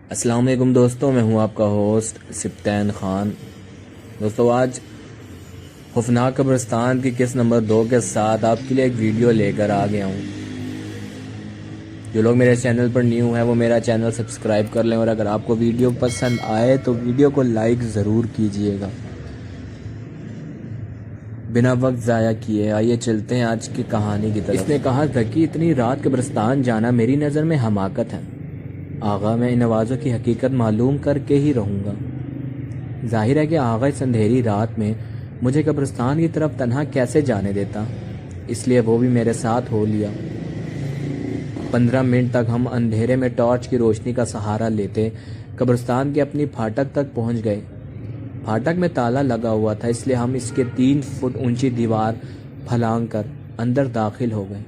السلام علیکم دوستوں، میں ہوں آپ کا ہوسٹ سبطین خان۔ دوستوں، آج خوفناک قبرستان کی قسط نمبر 2 کے ساتھ آپ کے لیے ایک ویڈیو لے کر آ گیا ہوں۔ جو لوگ میرے چینل پر نیو ہیں وہ میرا چینل سبسکرائب کر لیں، اور اگر آپ کو ویڈیو پسند آئے تو ویڈیو کو لائک ضرور کیجئے گا۔ بنا وقت ضائع کیے آئیے چلتے ہیں آج کی کہانی کی طرف۔ اس نے کہا تھا کہ اتنی رات قبرستان جانا میری نظر میں حماقت ہے۔ آغا، میں ان آوازوں کی حقیقت معلوم کر کے ہی رہوں گا۔ ظاہر ہے کہ آغا اس اندھیری رات میں مجھے قبرستان کی طرف تنہا کیسے جانے دیتا، اس لیے وہ بھی میرے ساتھ ہو لیا۔ 15 منٹ تک ہم اندھیرے میں ٹارچ کی روشنی کا سہارا لیتے قبرستان کے اپنی پھاٹک تک پہنچ گئے۔ پھاٹک میں تالا لگا ہوا تھا، اس لیے ہم اس کے 3 فٹ اونچی دیوار پھلانگ کر اندر داخل ہو گئے۔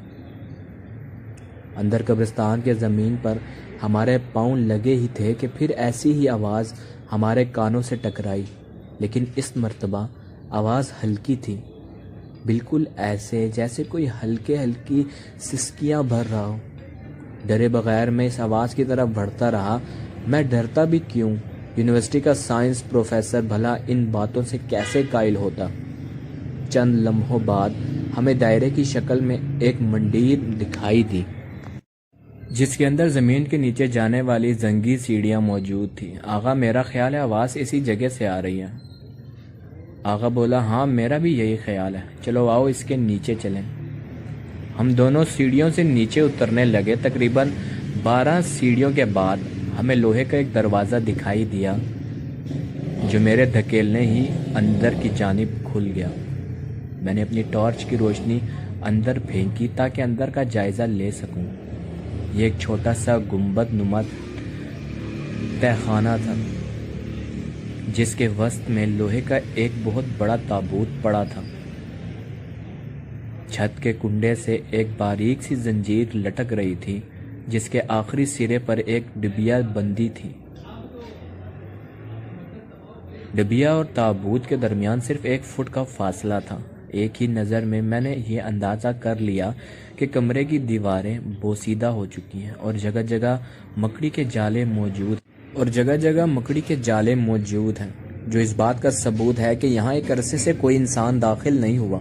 اندر قبرستان کے زمین پر ہمارے پاؤں لگے ہی تھے کہ پھر ایسی ہی آواز ہمارے کانوں سے ٹکرائی، لیکن اس مرتبہ آواز ہلکی تھی، بالکل ایسے جیسے کوئی ہلکی سسکیاں بھر رہا ہو۔ ڈرے بغیر میں اس آواز کی طرف بڑھتا رہا۔ میں ڈرتا بھی کیوں؟ یونیورسٹی کا سائنس پروفیسر بھلا ان باتوں سے کیسے قائل ہوتا؟ چند لمحوں بعد ہمیں دائرے کی شکل میں ایک مندر دکھائی دی، جس کے اندر زمین کے نیچے جانے والی زنگی سیڑھیاں موجود تھی۔ آغا، میرا خیال ہے آواز اسی جگہ سے آ رہی ہے۔ آغا بولا، ہاں میرا بھی یہی خیال ہے، چلو آؤ اس کے نیچے چلیں۔ ہم دونوں سیڑھیوں سے نیچے اترنے لگے۔ تقریباً 12 سیڑھیوں کے بعد ہمیں لوہے کا ایک دروازہ دکھائی دیا، جو میرے دھکیلنے ہی اندر کی جانب کھل گیا۔ میں نے اپنی ٹارچ کی روشنی اندر پھینکی تاکہ اندر کا جائزہ لے سکوں۔ یہ ایک چھوٹا سا گنبد نما تہخانہ تھا، جس کے وسط میں لوہے کا ایک بہت بڑا تابوت پڑا تھا۔ چھت کے کنڈے سے ایک باریک سی زنجیر لٹک رہی تھی، جس کے آخری سرے پر ایک ڈبیا بندی تھی۔ ڈبیا اور تابوت کے درمیان صرف 1 فٹ کا فاصلہ تھا۔ ایک ہی نظر میں نے یہ اندازہ کر لیا کہ کمرے کی دیواریں بوسیدہ ہو چکی ہیں اور جگہ جگہ مکڑی کے جالے موجود ہیں، جو اس بات کا ثبوت ہے کہ یہاں ایک عرصے سے کوئی انسان داخل نہیں ہوا۔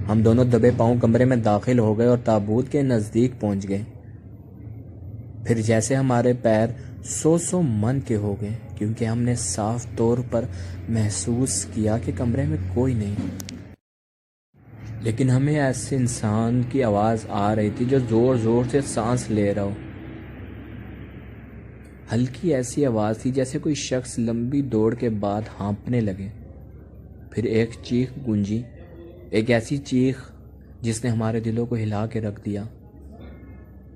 ہم دونوں دبے پاؤں کمرے میں داخل ہو گئے اور تابوت کے نزدیک پہنچ گئے۔ پھر جیسے ہمارے پیر 100 من کے ہو گئے، کیونکہ ہم نے صاف طور پر محسوس کیا کہ کمرے میں کوئی نہیں، لیکن ہمیں ایسے انسان کی آواز آ رہی تھی جو زور زور سے سانس لے رہا ہو۔ ہلکی ایسی آواز تھی جیسے کوئی شخص لمبی دوڑ کے بعد ہانپنے لگے۔ پھر ایک چیخ گونجی، ایک ایسی چیخ جس نے ہمارے دلوں کو ہلا کے رکھ دیا۔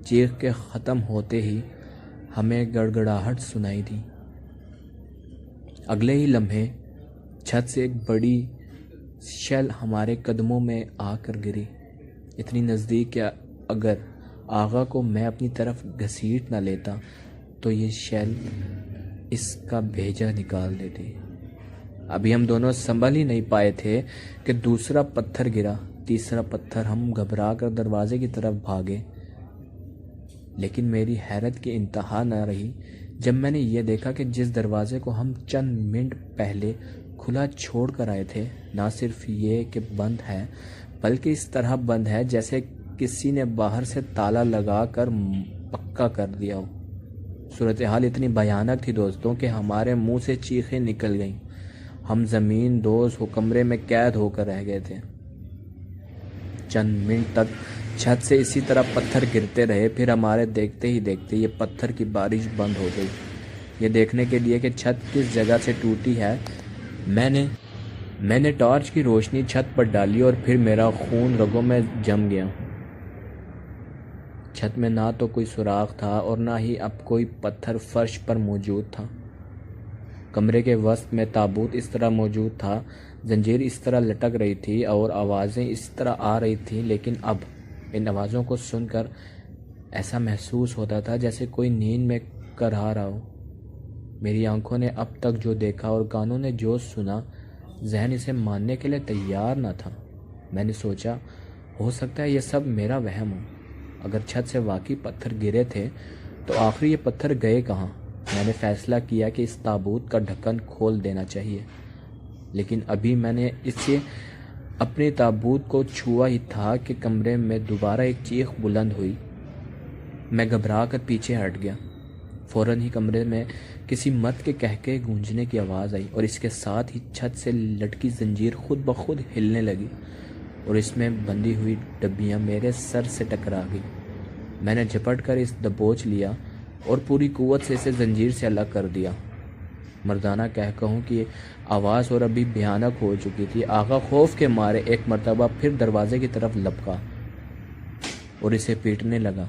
چیخ کے ختم ہوتے ہی ہمیں گڑگڑاہٹ سنائی دی۔ اگلے ہی لمحے چھت سے ایک بڑی شیل ہمارے قدموں میں آ کر گری، اتنی نزدیک کہ اگر آغا کو میں اپنی طرف گھسیٹ نہ لیتا تو یہ شیل اس کا بھیجا نکال دیتی۔ ابھی ہم دونوں سنبھل ہی نہیں پائے تھے کہ دوسرا پتھر گرا، تیسرا پتھر۔ ہم گھبرا کر دروازے کی طرف بھاگے، لیکن میری حیرت کی انتہا نہ رہی جب میں نے یہ دیکھا کہ جس دروازے کو ہم چند منٹ پہلے کھلا چھوڑ کر آئے تھے، نہ صرف یہ کہ بند ہے، بلکہ اس طرح بند ہے جیسے کسی نے باہر سے تالا لگا کر پکا کر دیا ہو۔ صورتحال اتنی بھیانک تھی دوستوں کہ ہمارے منہ سے چیخیں نکل گئیں۔ ہم زمین دوز ہو کمرے میں قید ہو کر رہ گئے تھے۔ چند منٹ تک چھت سے اسی طرح پتھر گرتے رہے، پھر ہمارے دیکھتے ہی دیکھتے یہ پتھر کی بارش بند ہو گئی۔ یہ دیکھنے کے لیے کہ چھت کس جگہ سے ٹوٹی ہے، میں نے ٹارچ کی روشنی چھت پر ڈالی اور پھر میرا خون رگوں میں جم گیا۔ چھت میں نہ تو کوئی سوراخ تھا اور نہ ہی اب کوئی پتھر فرش پر موجود تھا۔ کمرے کے وسط میں تابوت اس طرح موجود تھا، زنجیر اس طرح لٹک رہی تھی اور آوازیں اس طرح آ رہی تھیں، لیکن اب ان آوازوں کو سن کر ایسا محسوس ہوتا تھا جیسے کوئی نیند میں کرہا رہا ہو۔ میری آنکھوں نے اب تک جو دیکھا اور کانوں نے جو سنا، ذہن اسے ماننے کے لیے تیار نہ تھا۔ میں نے سوچا، ہو سکتا ہے یہ سب میرا وہم ہو۔ اگر چھت سے واقعی پتھر گرے تھے تو آخر یہ پتھر گئے کہاں؟ میں نے فیصلہ کیا کہ اس تابوت کا ڈھکن کھول دینا چاہیے، لیکن ابھی میں نے اسے اپنے تابوت کو چھوا ہی تھا کہ کمرے میں دوبارہ ایک چیخ بلند ہوئی۔ میں گھبرا کر پیچھے ہٹ گیا۔ فوراً ہی کمرے میں کسی مرد کے کہکے گونجنے کی آواز آئی، اور اس کے ساتھ ہی چھت سے لٹکی زنجیر خود بخود ہلنے لگی اور اس میں بندھی ہوئی ڈبیاں میرے سر سے ٹکرا گئی۔ میں نے جھپٹ کر اس دبوچ لیا اور پوری قوت سے اسے زنجیر سے الگ کر دیا۔ مردانہ کہوں کہ آواز اور ابھی بھیانک ہو چکی تھی۔ آغا خوف کے مارے ایک مرتبہ پھر دروازے کی طرف لپکا اور اسے پیٹنے لگا،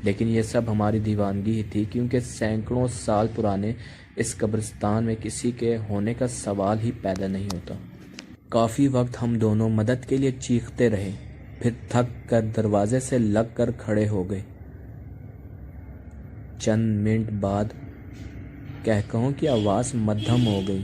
لیکن یہ سب ہماری دیوانگی ہی تھی، کیونکہ سینکڑوں سال پرانے اس قبرستان میں کسی کے ہونے کا سوال ہی پیدا نہیں ہوتا۔ کافی وقت ہم دونوں مدد کے لیے چیختے رہے، پھر تھک کر دروازے سے لگ کر کھڑے ہو گئے۔ چند منٹ بعد کہوں کی آواز مدھم ہو گئی۔